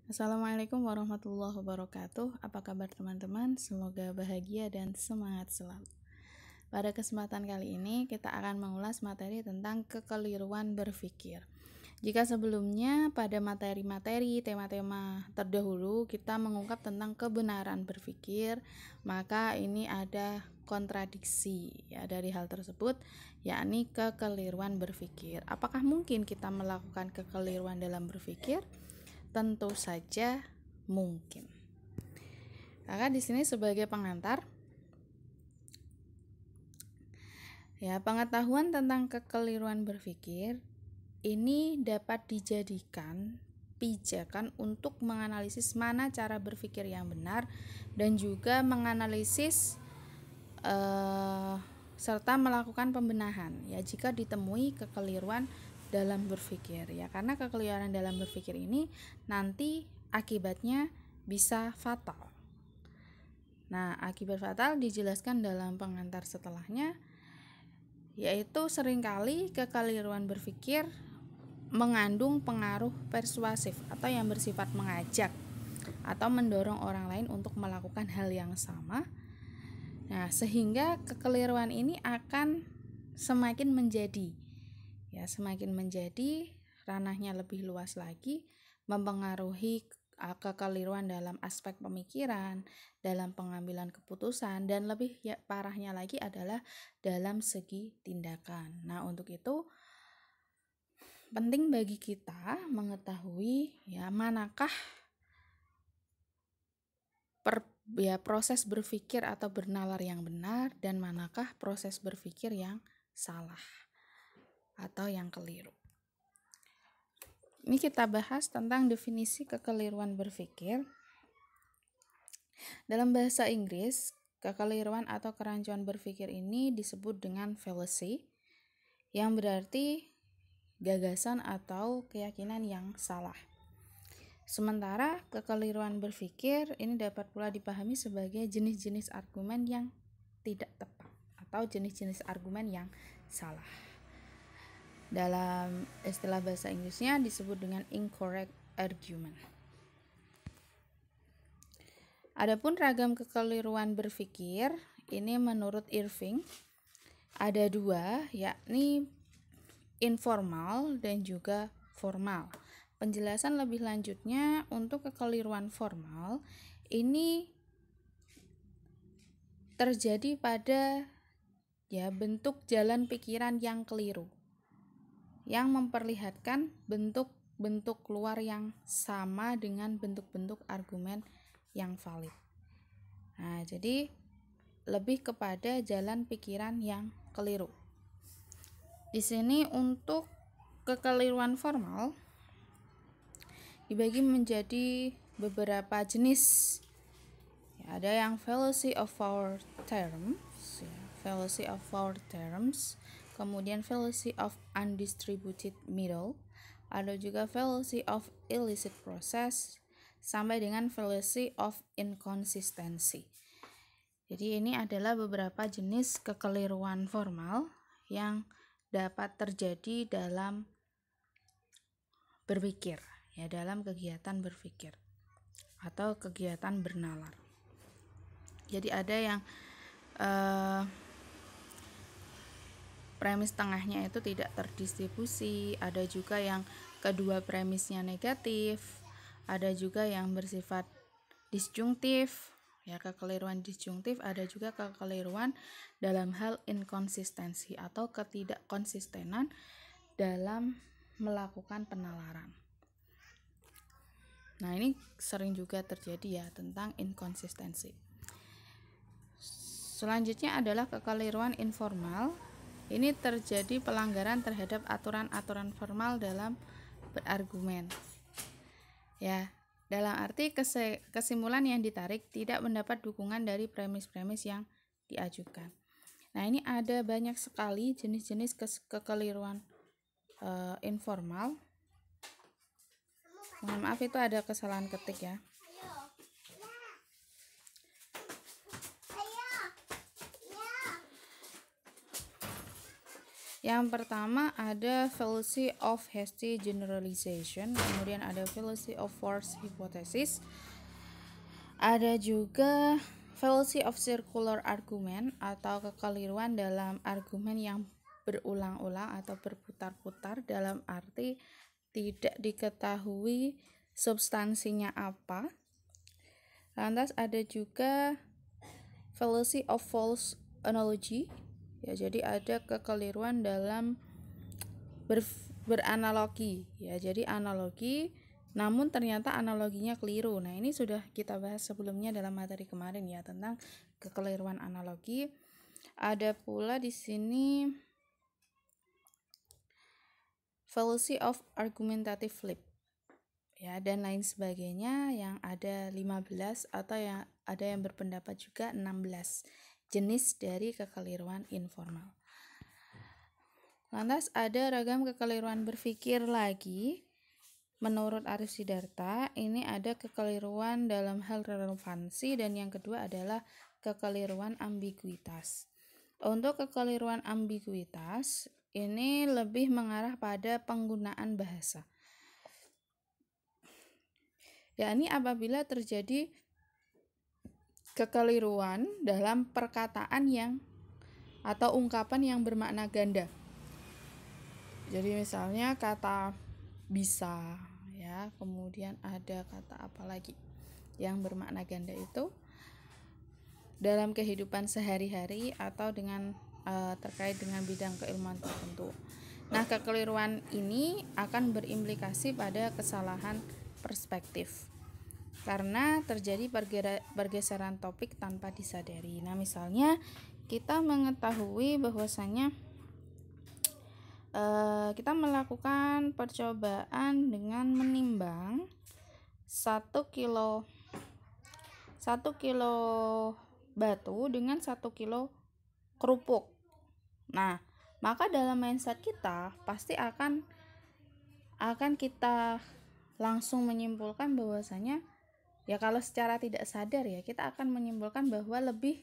Assalamualaikum warahmatullahi wabarakatuh. Apa kabar teman-teman? Semoga bahagia dan semangat selalu. Pada kesempatan kali ini kita akan mengulas materi tentang kekeliruan berpikir. Jika sebelumnya pada materi-materi tema-tema terdahulu kita mengungkap tentang kebenaran berpikir, maka ini ada kontradiksi ya dari hal tersebut, yakni kekeliruan berpikir. Apakah mungkin kita melakukan kekeliruan dalam berpikir? Tentu saja mungkin. Maka di sini sebagai pengantar, ya, pengetahuan tentang kekeliruan berpikir ini dapat dijadikan pijakan untuk menganalisis mana cara berpikir yang benar dan juga menganalisis serta melakukan pembenahan ya jika ditemui kekeliruan dalam berpikir ya, karena kekeliruan dalam berpikir ini nanti akibatnya bisa fatal. Nah, akibat fatal dijelaskan dalam pengantar setelahnya, yaitu seringkali kekeliruan berpikir mengandung pengaruh persuasif atau yang bersifat mengajak atau mendorong orang lain untuk melakukan hal yang sama. Nah, sehingga kekeliruan ini akan semakin menjadi ranahnya lebih luas lagi, mempengaruhi kekeliruan dalam aspek pemikiran, dalam pengambilan keputusan, dan lebih parahnya lagi adalah dalam segi tindakan. Nah, untuk itu penting bagi kita mengetahui ya manakah proses berpikir atau bernalar yang benar dan manakah proses berpikir yang salah atau yang keliru. Ini kita bahas tentang definisi kekeliruan berpikir. Dalam bahasa Inggris, kekeliruan atau kerancuan berpikir ini disebut dengan fallacy, yang berarti gagasan atau keyakinan yang salah. Sementara kekeliruan berpikir ini dapat pula dipahami sebagai jenis-jenis argumen yang tidak tepat atau jenis-jenis argumen yang salah. Dalam istilah bahasa Inggrisnya disebut dengan incorrect argument. Adapun ragam kekeliruan berpikir ini menurut Irving ada dua, yakni informal dan juga formal. Penjelasan lebih lanjutnya untuk kekeliruan formal ini terjadi pada bentuk jalan pikiran yang keliru, yang memperlihatkan bentuk-bentuk luar yang sama dengan bentuk-bentuk argumen yang valid. Nah, jadi lebih kepada jalan pikiran yang keliru. Di sini untuk kekeliruan formal dibagi menjadi beberapa jenis. Ya, ada yang fallacy of four terms, kemudian fallacy of undistributed middle, ada juga fallacy of illicit process, sampai dengan fallacy of inconsistency. Jadi ini adalah beberapa jenis kekeliruan formal yang dapat terjadi dalam berpikir, ya, dalam kegiatan berpikir atau kegiatan bernalar. Jadi ada yang premis tengahnya itu tidak terdistribusi, ada juga yang kedua premisnya negatif, ada juga yang bersifat disjungtif, ya, kekeliruan disjungtif, ada juga kekeliruan dalam hal inkonsistensi atau ketidakkonsistenan dalam melakukan penalaran. Nah, ini sering juga terjadi ya tentang inkonsistensi. Selanjutnya adalah kekeliruan informal. Ini terjadi pelanggaran terhadap aturan-aturan formal dalam berargumen. Ya, dalam arti kesimpulan yang ditarik tidak mendapat dukungan dari premis-premis yang diajukan. Nah, ini ada banyak sekali jenis-jenis kekeliruan informal. Mohon maaf, itu ada kesalahan ketik ya. Yang pertama ada fallacy of hasty generalization, kemudian ada fallacy of false hypothesis, ada juga fallacy of circular argument atau kekeliruan dalam argumen yang berulang-ulang atau berputar-putar dalam arti tidak diketahui substansinya apa. Lantas ada juga fallacy of false analogy, ya, jadi ada kekeliruan dalam beranalogi, ya, jadi analogi namun ternyata analoginya keliru. Nah, ini sudah kita bahas sebelumnya dalam materi kemarin, ya, tentang kekeliruan analogi. Ada pula di sini fallacy of argumentative leap, ya, dan lain sebagainya, yang ada 15 atau yang ada yang berpendapat juga 16 jenis dari kekeliruan informal. Lantas ada ragam kekeliruan berpikir lagi. Menurut Arif Sidarta, ini ada kekeliruan dalam hal relevansi, dan yang kedua adalah kekeliruan ambiguitas. Untuk kekeliruan ambiguitas, ini lebih mengarah pada penggunaan bahasa. Yakni apabila terjadi kekeliruan dalam perkataan yang atau ungkapan yang bermakna ganda. Jadi misalnya kata bisa, ya, kemudian ada kata apa lagi yang bermakna ganda itu dalam kehidupan sehari-hari atau dengan terkait dengan bidang keilmuan tertentu. Nah, kekeliruan ini akan berimplikasi pada kesalahan perspektif karena terjadi pergeseran topik tanpa disadari. Nah, misalnya kita mengetahui bahwasanya kita melakukan percobaan dengan menimbang 1 kilo batu dengan 1 kilo kerupuk. Nah, maka dalam mindset kita pasti akan kita langsung menyimpulkan bahwasanya, ya, kalau secara tidak sadar, ya, kita akan menyimpulkan bahwa lebih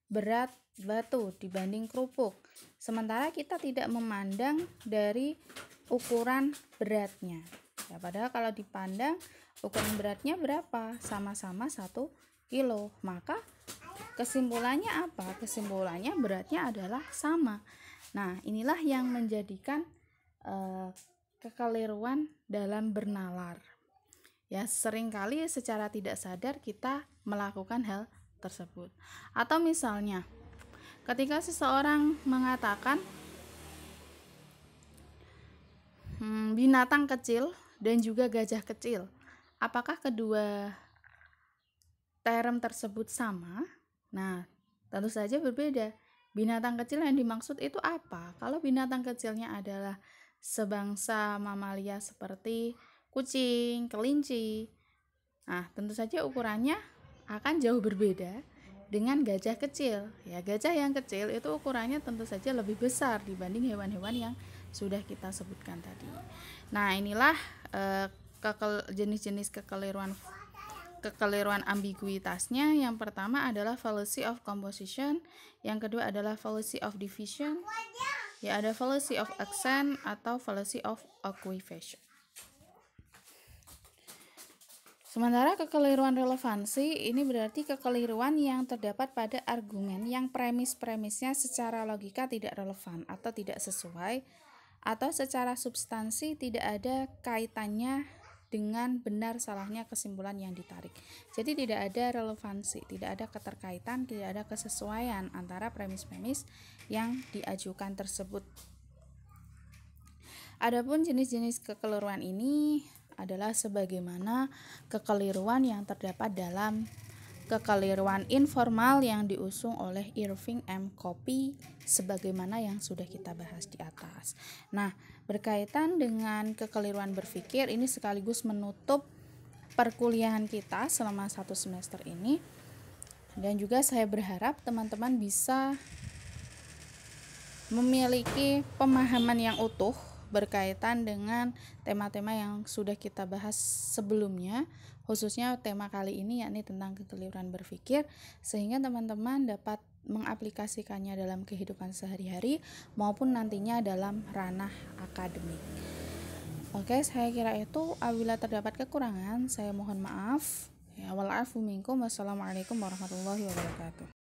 berat batu dibanding kerupuk, sementara kita tidak memandang dari ukuran beratnya, ya, padahal kalau dipandang ukuran beratnya berapa, sama-sama 1 kilo, maka kesimpulannya apa? Kesimpulannya beratnya adalah sama. Nah, inilah yang menjadikan kekeliruan dalam bernalar, ya, seringkali secara tidak sadar kita melakukan hal tersebut. Atau misalnya ketika seseorang mengatakan binatang kecil dan juga gajah kecil, apakah kedua term tersebut sama? Nah, tentu saja berbeda. Binatang kecil yang dimaksud itu apa? Kalau binatang kecilnya adalah sebangsa mamalia seperti kucing, kelinci, nah, tentu saja ukurannya akan jauh berbeda dengan gajah kecil. Ya, gajah yang kecil itu ukurannya tentu saja lebih besar dibanding hewan-hewan yang sudah kita sebutkan tadi. Nah, inilah jenis-jenis kekeliruan ambiguitasnya. Yang pertama adalah fallacy of composition, yang kedua adalah fallacy of division, ya, ada fallacy of accent atau fallacy of equivocation. Sementara kekeliruan relevansi ini berarti kekeliruan yang terdapat pada argumen yang premis-premisnya secara logika tidak relevan atau tidak sesuai, atau secara substansi tidak ada kaitannya dengan benar salahnya kesimpulan yang ditarik. Jadi tidak ada relevansi, tidak ada keterkaitan, tidak ada kesesuaian antara premis-premis yang diajukan tersebut. Adapun jenis-jenis kekeliruan ini adalah sebagaimana kekeliruan yang terdapat dalam kekeliruan informal yang diusung oleh Irving M. Copy sebagaimana yang sudah kita bahas di atas. Nah, berkaitan dengan kekeliruan berpikir ini sekaligus menutup perkuliahan kita selama 1 semester ini, dan juga saya berharap teman-teman bisa memiliki pemahaman yang utuh berkaitan dengan tema-tema yang sudah kita bahas sebelumnya, khususnya tema kali ini yakni tentang kekeliruan berpikir, sehingga teman-teman dapat mengaplikasikannya dalam kehidupan sehari-hari maupun nantinya dalam ranah akademik. Oke, saya kira itu. Apabila terdapat kekurangan, saya mohon maaf. Ya, wal afu minkum. Wassalamualaikum warahmatullahi wabarakatuh.